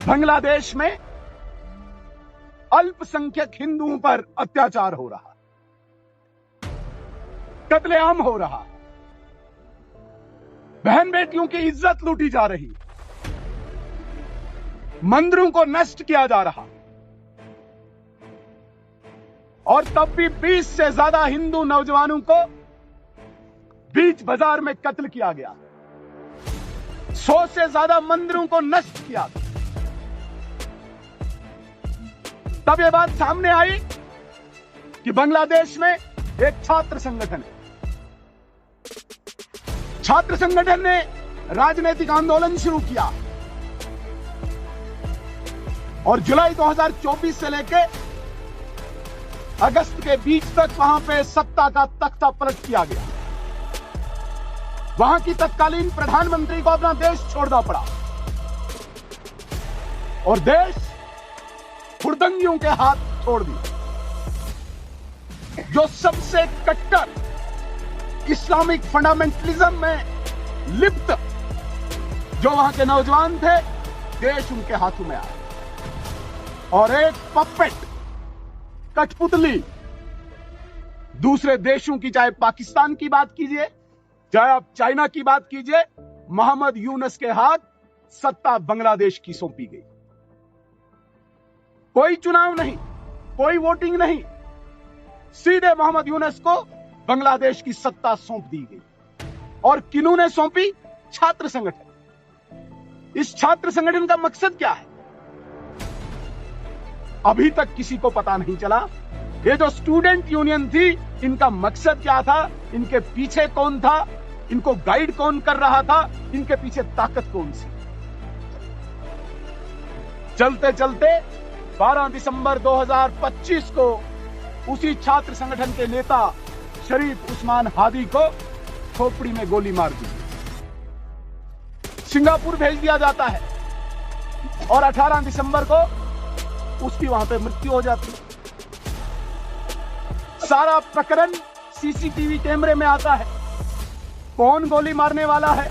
बांग्लादेश में अल्पसंख्यक हिंदुओं पर अत्याचार हो रहा, कत्लेआम हो रहा, बहन बेटियों की इज्जत लूटी जा रही, मंदिरों को नष्ट किया जा रहा, और तब भी 20 से ज्यादा हिंदू नौजवानों को बीच बाजार में कत्ल किया गया, 100 से ज्यादा मंदिरों को नष्ट किया गया। तब यह बात सामने आई कि बांग्लादेश में एक छात्र संगठन है। छात्र संगठन ने राजनीतिक आंदोलन शुरू किया और जुलाई 2024 से लेकर अगस्त के बीच तक वहां पे सत्ता का तख्ता पलट किया गया। वहां की तत्कालीन प्रधानमंत्री को अपना देश छोड़ना पड़ा और देश हुड़दंगियों के हाथ छोड़ दिया। जो सबसे कट्टर इस्लामिक फंडामेंटलिज्म में लिप्त जो वहां के नौजवान थे, देश उनके हाथों में आया और एक पपेट, कठपुतली दूसरे देशों की, चाहे पाकिस्तान की बात कीजिए, चाहे आप चाइना की बात कीजिए, मोहम्मद यूनुस के हाथ सत्ता बांग्लादेश की सौंपी गई। कोई चुनाव नहीं, कोई वोटिंग नहीं, सीधे मोहम्मद यूनुस को बांग्लादेश की सत्ता सौंप दी गई। और किन्होंने सौंपी? छात्र संगठन। इस छात्र संगठन का मकसद क्या है, अभी तक किसी को पता नहीं चला। ये जो स्टूडेंट यूनियन थी, इनका मकसद क्या था, इनके पीछे कौन था, इनको गाइड कौन कर रहा था, इनके पीछे ताकत कौन सी? चलते चलते 12 दिसंबर 2025 को उसी छात्र संगठन के नेता शरीफ उस्मान हादी को खोपड़ी में गोली मार दी, सिंगापुर भेज दिया जाता है और 18 दिसंबर को उसकी वहां पे मृत्यु हो जाती। सारा प्रकरण सीसीटीवी कैमरे में आता है, कौन गोली मारने वाला है,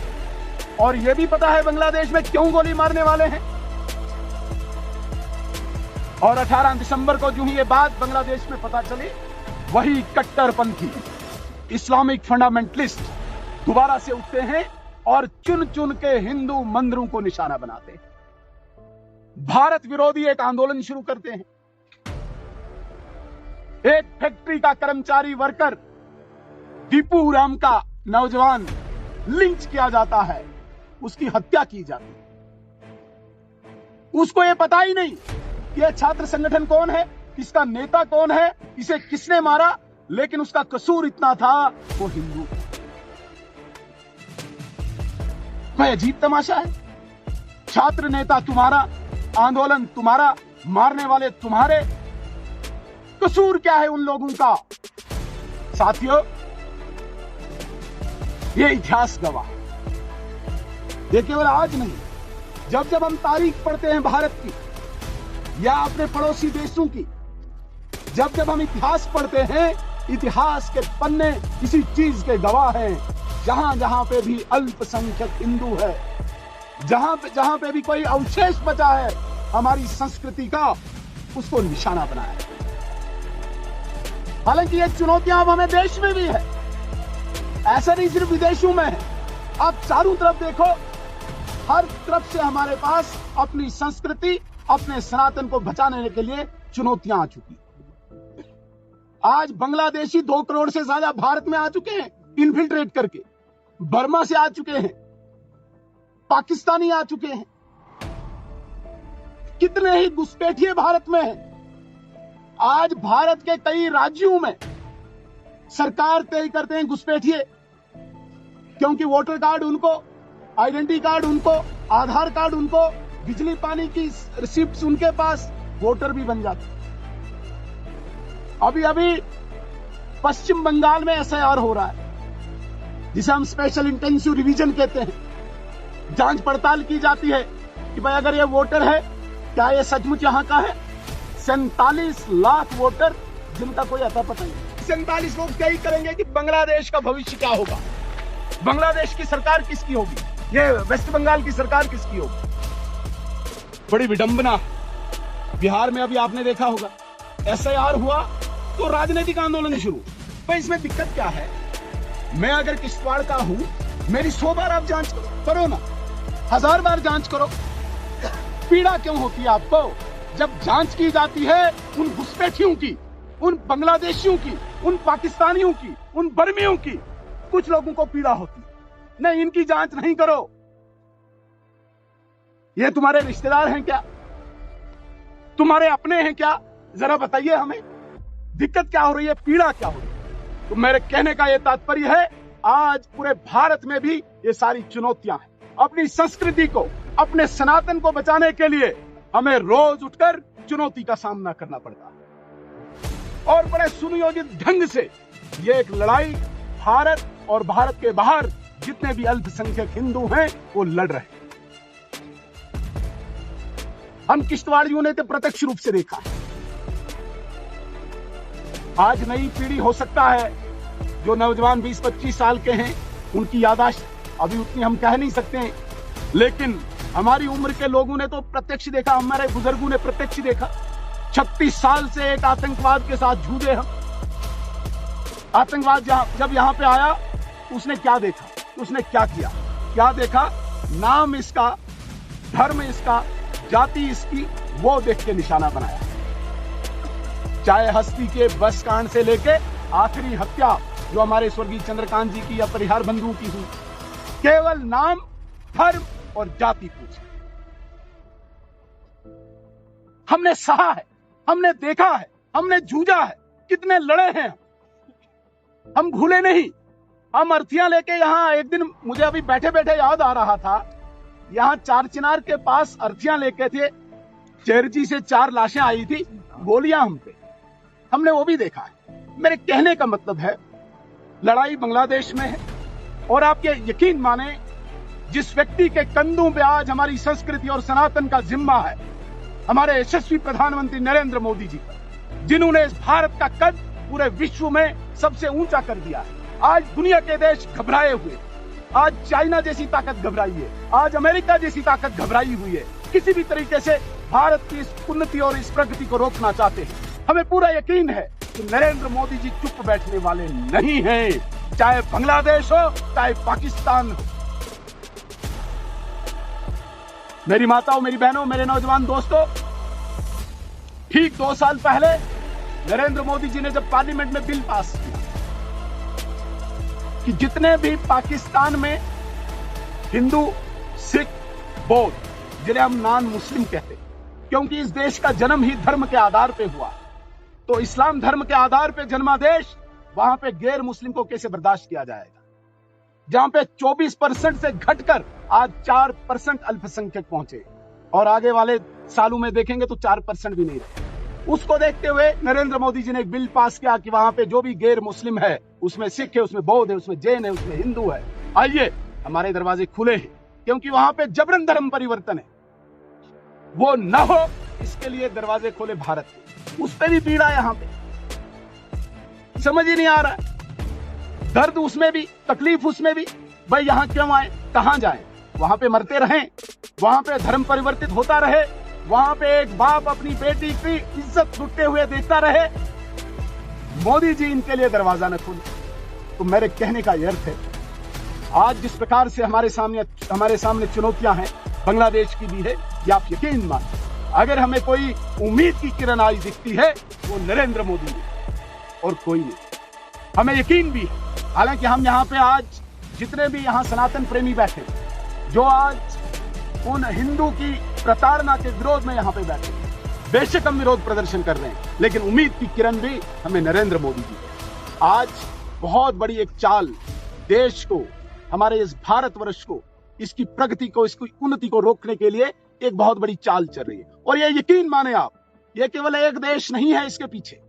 और यह भी पता है बांग्लादेश में क्यों गोली मारने वाले हैं। और 18 दिसंबर को जो ही ये बात बांग्लादेश में पता चली, वही कट्टरपंथी इस्लामिक फंडामेंटलिस्ट दोबारा से उठते हैं और चुन चुन के हिंदू मंदिरों को निशाना बनाते हैं, भारत विरोधी एक आंदोलन शुरू करते हैं। एक फैक्ट्री का कर्मचारी वर्कर दीपू राम का नौजवान लिंच किया जाता है, उसकी हत्या की जाती है। उसको यह पता ही नहीं कि यह छात्र संगठन कौन है, इसका नेता कौन है, इसे किसने मारा, लेकिन उसका कसूर इतना था, वो हिंदू। भाई अजीब तमाशा है। छात्र नेता तुम्हारा, आंदोलन तुम्हारा, मारने वाले तुम्हारे, कसूर क्या है उन लोगों का? साथियों, ये इतिहास गवाह। ये केवल आज नहीं, जब जब हम तारीख पढ़ते हैं भारत की या अपने पड़ोसी देशों की, जब जब हम इतिहास पढ़ते हैं, इतिहास के पन्ने इसी चीज के गवाह हैं। जहां जहां पे भी अल्पसंख्यक हिंदू है, जहां पे भी कोई अवशेष बचा है हमारी संस्कृति का, उसको निशाना बनाया है। हालांकि ये चुनौतियां अब हमें देश में भी है, ऐसा नहीं सिर्फ विदेशों में है। आप चारों तरफ देखो, हर तरफ से हमारे पास अपनी संस्कृति, अपने सनातन को बचाने के लिए चुनौतियां आ चुकी। आज बांग्लादेशी 2 करोड़ से ज्यादा भारत में आ चुके हैं, इन्फिल्ट्रेट करके। बर्मा से आ चुके हैं, पाकिस्तानी आ चुके हैं, कितने ही घुसपैठिए भारत में हैं। आज भारत के कई राज्यों में सरकार तय करते हैं घुसपैठिए, क्योंकि वोटर कार्ड उनको, आइडेंटिटी कार्ड उनको, आधार कार्ड उनको, बिजली पानी की रिसिप्ट उनके पास, वोटर भी बन जाते। अभी अभी पश्चिम बंगाल में एसआईआर हो रहा है, जिसे हम स्पेशल इंटेंसिव रिवीजन कहते हैं। जांच पड़ताल की जाती है कि भाई अगर ये वोटर है, क्या ये सचमुच यहां का है। 47 लाख वोटर जिनका कोई अता पता नहीं। 47 लोग क्या ही करेंगे कि बांग्लादेश का भविष्य क्या होगा, बांग्लादेश की सरकार किसकी होगी, ये वेस्ट बंगाल की सरकार किसकी होगी। बड़ी विडंबना। बिहार में अभी आपने देखा होगा SIR हुआ तो राजनीतिक आंदोलन शुरू। पर इसमें दिक्कत क्या है? मैं अगर किश्तवाड़ का हूं, मेरी 100 बार आप जांच करो ना, 1000 बार जांच करो। पीड़ा क्यों होती है आपको? जब जांच की जाती है उन घुसपैठियों की, उन बांग्लादेशियों की, उन पाकिस्तानियों की, उन बर्मियों की, कुछ लोगों को पीड़ा होती है। नहीं, इनकी जांच नहीं करो। ये तुम्हारे रिश्तेदार हैं क्या? तुम्हारे अपने हैं क्या? जरा बताइए हमें, दिक्कत क्या हो रही है, पीड़ा क्या हो रही है? तो मेरे कहने का यह तात्पर्य है, आज पूरे भारत में भी ये सारी चुनौतियां हैं। अपनी संस्कृति को, अपने सनातन को बचाने के लिए हमें रोज उठकर चुनौती का सामना करना पड़ता है और बड़े सुनियोजित ढंग से ये एक लड़ाई भारत और भारत के बाहर जितने भी अल्पसंख्यक हिंदू हैं वो लड़ रहे हैं। हम किश्तवाड़ियों ने तो प्रत्यक्ष रूप से देखा है। आज नई पीढ़ी हो सकता है, जो नौजवान 20-25 साल के हैं, उनकी याददाश्त अभी उतनी हम कह नहीं सकते हैं, लेकिन हमारी उम्र के लोगों ने तो प्रत्यक्ष देखा, हमारे बुजुर्गों ने प्रत्यक्ष देखा। 36 साल से एक आतंकवाद के साथ जूझे हम। आतंकवाद जब यहां पे आया, उसने क्या देखा, उसने क्या किया, क्या देखा? नाम इसका, धर्म इसका, जाति इसकी, वो देख के निशाना बनाया। चाहे हस्ती के बस कांड से लेके आखिरी हत्या जो हमारे स्वर्गीय चंद्रकांत जी की या परिहार बंधुओं की हुई, केवल नाम, धर्म और जाति पूछे। हमने सहा है, हमने देखा है, हमने जूझा है, कितने लड़े हैं हम भूले नहीं। हम अर्थियां लेके यहां, एक दिन मुझे अभी बैठे बैठे याद आ रहा था, यहां चार चिनार के पास अर्थियां लेके थे, चेरजी से 4 लाशें आई थी, गोलियां हम पे, हमने वो भी देखा है। मेरे कहने का मतलब है, लड़ाई बांग्लादेश में है और आप ये यकीन माने, जिस व्यक्ति के कंधों पे आज हमारी संस्कृति और सनातन का जिम्मा है, हमारे यशस्वी प्रधानमंत्री नरेंद्र मोदी जी, जिन्होंने इस भारत का कद पूरे विश्व में सबसे ऊंचा कर दिया है। आज दुनिया के देश घबराए हुए, आज चाइना जैसी ताकत घबराई है, आज अमेरिका जैसी ताकत घबराई हुई है, किसी भी तरीके से भारत की इस उन्नति और इस प्रगति को रोकना चाहते हैं। हमें पूरा यकीन है कि नरेंद्र मोदी जी चुप बैठने वाले नहीं हैं, चाहे बांग्लादेश हो, चाहे पाकिस्तान हो। मेरी माताओं, मेरी बहनों, मेरे नौजवान दोस्तों, ठीक 2 साल पहले नरेंद्र मोदी जी ने जब पार्लियामेंट में बिल पास किया कि जितने भी पाकिस्तान में हिंदू, सिख, बौद्ध, जिन्हें हम नॉन मुस्लिम कहते हैं, क्योंकि इस देश का जन्म ही धर्म के आधार पे हुआ, तो इस्लाम धर्म के आधार पे जन्मा देश, वहां पे गैर मुस्लिम को कैसे बर्दाश्त किया जाएगा? जहां पे 24% से घटकर आज 4% अल्पसंख्यक पहुंचे और आगे वाले सालों में देखेंगे तो 4% भी नहीं रहे। उसको देखते हुए नरेंद्र मोदी जी ने एक बिल पास किया कि वहां पे जो भी गैर मुस्लिम है, उसमें सिख है, उसमें बौद्ध है, उसमें जैन है, उसमें हिंदू है, आइए, हमारे दरवाजे खुले हैं, क्योंकि वहां पे जबरन धर्म परिवर्तन है, वो न हो, इसके लिए दरवाजे खोले भारत के। उस पर भी पीड़ा यहां पे, समझ ही नहीं आ रहा है, दर्द उसमें भी, तकलीफ उसमें भी। भाई यहां क्यों आए, कहां जाएं? वहां पे मरते रहें, वहां पे धर्म परिवर्तित होता रहे, वहां पे एक बाप अपनी बेटी की इज्जत लुटते हुए देखता रहे, मोदी जी इनके लिए दरवाजा न खोले। तो मेरे कहने का यह अर्थ है, आज जिस प्रकार से हमारे सामने चुनौतियां हैं, बांग्लादेश की भी है, ये आप यकीन मानिए, अगर हमें कोई उम्मीद की किरण आज दिखती है, वो नरेंद्र मोदी ने और कोई नहीं। हमें यकीन भी है, हालांकि हम यहाँ पे आज जितने भी यहाँ सनातन प्रेमी बैठे, जो आज उन हिंदू की प्रताड़ना के विरोध में यहाँ पे बैठे, बेशक हम विरोध प्रदर्शन कर रहे हैं, लेकिन उम्मीद की किरण भी हमें नरेंद्र मोदी जी है। आज बहुत बड़ी एक चाल देश को, हमारे इस भारतवर्ष को, इसकी प्रगति को, इसकी उन्नति को रोकने के लिए एक बहुत बड़ी चाल चल रही है। और ये यकीन माने आप, ये केवल एक देश नहीं है इसके पीछे,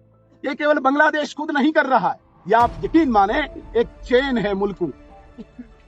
ये केवल बांग्लादेश खुद नहीं कर रहा है, ये आप यकीन माने एक चेन है, मुल्कों,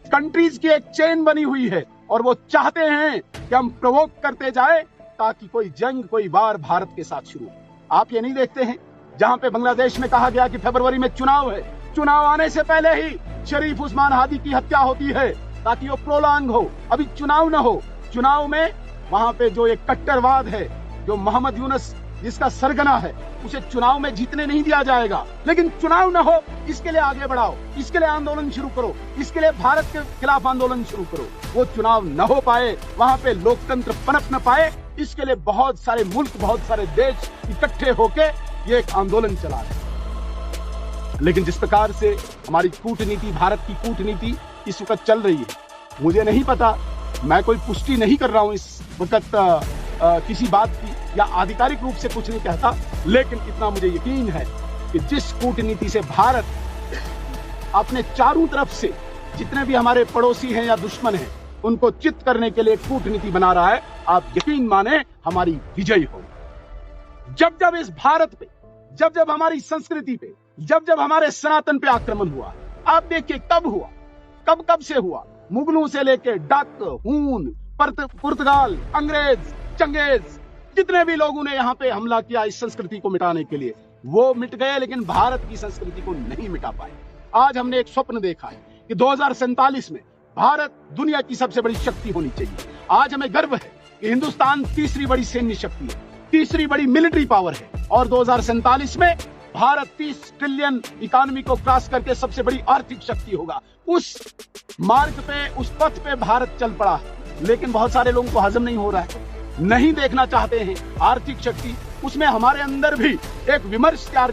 कंट्रीज की एक चेन बनी हुई है, और वो चाहते हैं कि हम प्रोवोक करते जाए ताकि कोई जंग, कोई वार भारत के साथ शुरू हो। आप ये नहीं देखते हैं, जहां पे बांग्लादेश में कहा गया कि फरवरी में चुनाव है, चुनाव आने से पहले ही शरीफ उस्मान हादी की हत्या होती है ताकि वो प्रोलॉन्ग हो, अभी चुनाव न हो, चुनाव में वहां पे जो एक कट्टरवाद है, जो मोहम्मद यूनुस जिसका सरगना है, उसे चुनाव में जीतने नहीं दिया जाएगा। लेकिन चुनाव न हो इसके लिए आगे बढ़ाओ, इसके लिए आंदोलन शुरू करो, इसके लिए भारत के खिलाफ आंदोलन शुरू करो। वो चुनाव न हो पाए, वहां पे लोकतंत्र पनप न पाए, इसके लिए बहुत सारे मुल्क, बहुत सारे देश इकट्ठे होके ये एक आंदोलन चला रहे हैं। लेकिन जिस प्रकार से हमारी कूटनीति, भारत की कूटनीति इस वक्त चल रही है, मुझे नहीं पता, मैं कोई पुष्टि नहीं कर रहा हूं इस वक्त किसी बात की, या आधिकारिक रूप से कुछ नहीं कहता, लेकिन इतना मुझे यकीन है कि जिस कूटनीति से भारत अपने चारों तरफ से जितने भी हमारे पड़ोसी हैं या दुश्मन हैं उनको चित करने के लिए कूटनीति बना रहा है, आप यकीन माने हमारी विजय हो। जब जब इस भारत पे, जब जब हमारी संस्कृति पे, जब जब हमारे सनातन पे आक्रमण हुआ, आप देखिए कब हुआ, कब कब से हुआ, मुगलों से लेके डक, हून, पुर्तगाल, अंग्रेज, चंगेज, जितने भी लोगों ने यहाँ पे हमला किया इस संस्कृति को मिटाने के लिए, वो मिट गए, लेकिन भारत की संस्कृति को नहीं मिटा पाए। आज हमने एक स्वप्न देखा है कि 2047 में भारत दुनिया की सबसे बड़ी शक्ति होनी चाहिए। आज हमें गर्व है कि हिंदुस्तान तीसरी बड़ी सैन्य शक्ति है, तीसरी बड़ी मिलिट्री पावर है, और 2047 में भारत 30 ट्रिलियन इकोनॉमी को क्रॉस करके सबसे बड़ी आर्थिक शक्ति होगा। उस मार्ग पे, उस पथ पे भारत चल पड़ा है, लेकिन बहुत सारे लोगों को हजम नहीं हो रहा है, नहीं देखना चाहते हैं आर्थिक शक्ति। उसमें हमारे अंदर भी एक विमर्श तैयार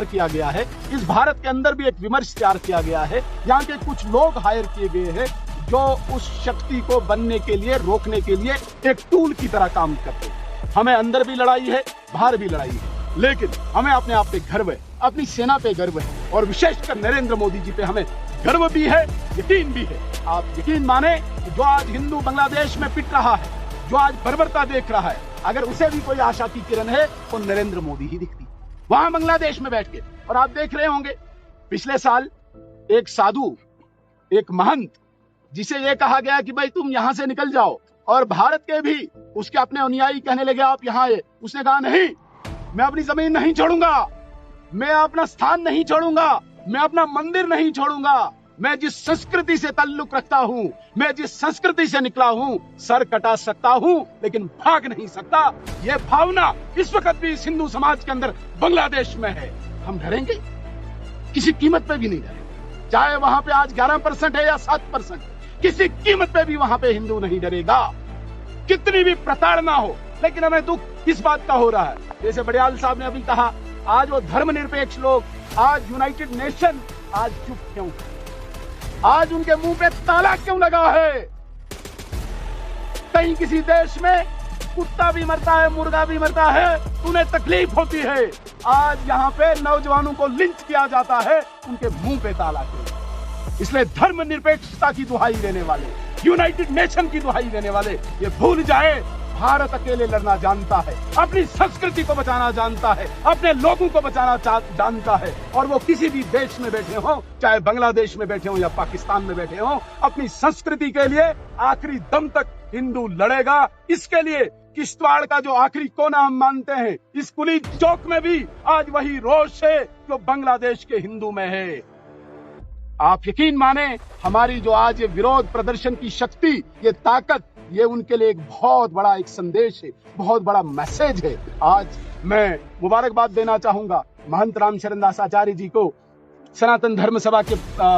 किया गया है, इस भारत के अंदर भी एक विमर्श तैयार किया गया है। यहाँ के कुछ लोग हायर किए गए हैं जो उस शक्ति को बनने के लिए, रोकने के लिए एक टूल की तरह काम करते हैं। हमें अंदर भी लड़ाई है, बाहर भी लड़ाई है, लेकिन हमें अपने आप पे गर्व है, अपनी सेना पे गर्व है, और विशेषकर नरेंद्र मोदी जी पे हमें गर्व भी है, यकीन भी है। आप यकीन माने जो आज हिंदू बांग्लादेश में पिट रहा है, जो आज बर्बरता देख रहा है, अगर उसे भी कोई आशा की किरण है तो नरेंद्र मोदी ही दिखती वहां बांग्लादेश में बैठ के। और आप देख रहे होंगे पिछले साल एक साधु, एक महंत, जिसे ये कहा गया कि भाई तुम यहां से निकल जाओ, और भारत के भी उसके अपने अनुयायी कहने लगे आप यहां आए, उसने कहा नहीं, मैं अपनी जमीन नहीं छोड़ूंगा, मैं अपना स्थान नहीं छोड़ूंगा, मैं अपना मंदिर नहीं छोड़ूंगा, मैं जिस संस्कृति से ताल्लुक रखता हूं, मैं जिस संस्कृति से निकला हूं, सर कटा सकता हूं लेकिन भाग नहीं सकता। यह भावना इस वक्त भी इस हिंदू समाज के अंदर बांग्लादेश में है। हम डरेंगे? किसी कीमत पे भी नहीं डरेंगे, चाहे वहां पे आज 11% है या 7%, किसी कीमत पे भी वहां पे हिंदू नहीं डरेगा, कितनी भी प्रताड़ना हो। लेकिन हमें दुख इस बात का हो रहा है, जैसे बड़ियाल साहब ने अभी कहा, आज वो धर्मनिरपेक्ष लोग, आज यूनाइटेड नेशन आज चुप क्यों, आज उनके मुंह पे ताला क्यों लगा है? कहीं किसी देश में कुत्ता भी मरता है, मुर्गा भी मरता है, उन्हें तकलीफ होती है। आज यहाँ पे नौजवानों को लिंच किया जाता है, उनके मुंह पे ताला क्यों? इसलिए धर्मनिरपेक्षता की दुहाई देने वाले, यूनाइटेड नेशन की दुहाई देने वाले ये भूल जाए, भारत अकेले लड़ना जानता है, अपनी संस्कृति को बचाना जानता है, अपने लोगों को बचाना जानता है, और वो किसी भी देश में बैठे हो, चाहे बांग्लादेश में बैठे हो या पाकिस्तान में बैठे हो, अपनी संस्कृति के लिए आखिरी दम तक हिंदू लड़ेगा। इसके लिए किश्तवाड़ का जो आखिरी कोना हम मानते हैं, इस कुली चौक में भी आज वही रोष है जो बांग्लादेश के हिंदू में है। आप यकीन माने हमारी जो आज ये विरोध प्रदर्शन की शक्ति, ये ताकत, ये उनके लिए एक बहुत बड़ा एक संदेश है, बहुत बड़ा मैसेज है। आज मैं मुबारकबाद देना चाहूंगा महंत रामशरण दास आचार्य जी को, सनातन धर्म सभा के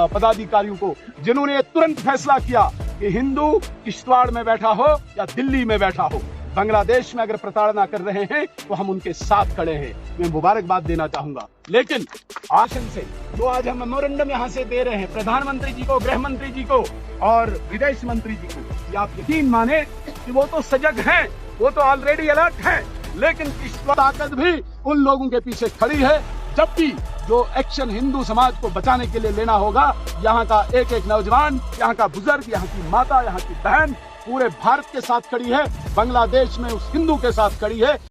पदाधिकारियों को, जिन्होंने तुरंत फैसला किया कि हिंदू किश्तवाड़ में बैठा हो या दिल्ली में बैठा हो, बांग्लादेश में अगर प्रताड़ना कर रहे हैं तो हम उनके साथ खड़े हैं। मैं मुबारकबाद देना चाहूंगा। लेकिन आशन से जो आज हम मेमोरेंडम यहाँ से दे रहे हैं प्रधानमंत्री जी को, गृह मंत्री जी को और विदेश मंत्री जी को, आप यकीन माने कि वो तो सजग हैं, वो तो ऑलरेडी अलर्ट हैं, लेकिन इस ताकत भी उन लोगों के पीछे खड़ी है। जबकि जो एक्शन हिंदू समाज को बचाने के लिए लेना होगा, यहाँ का एक एक नौजवान, यहाँ का बुजुर्ग, यहाँ की माता, यहाँ की बहन पूरे भारत के साथ खड़ी है, बांग्लादेश में उस हिंदू के साथ खड़ी है।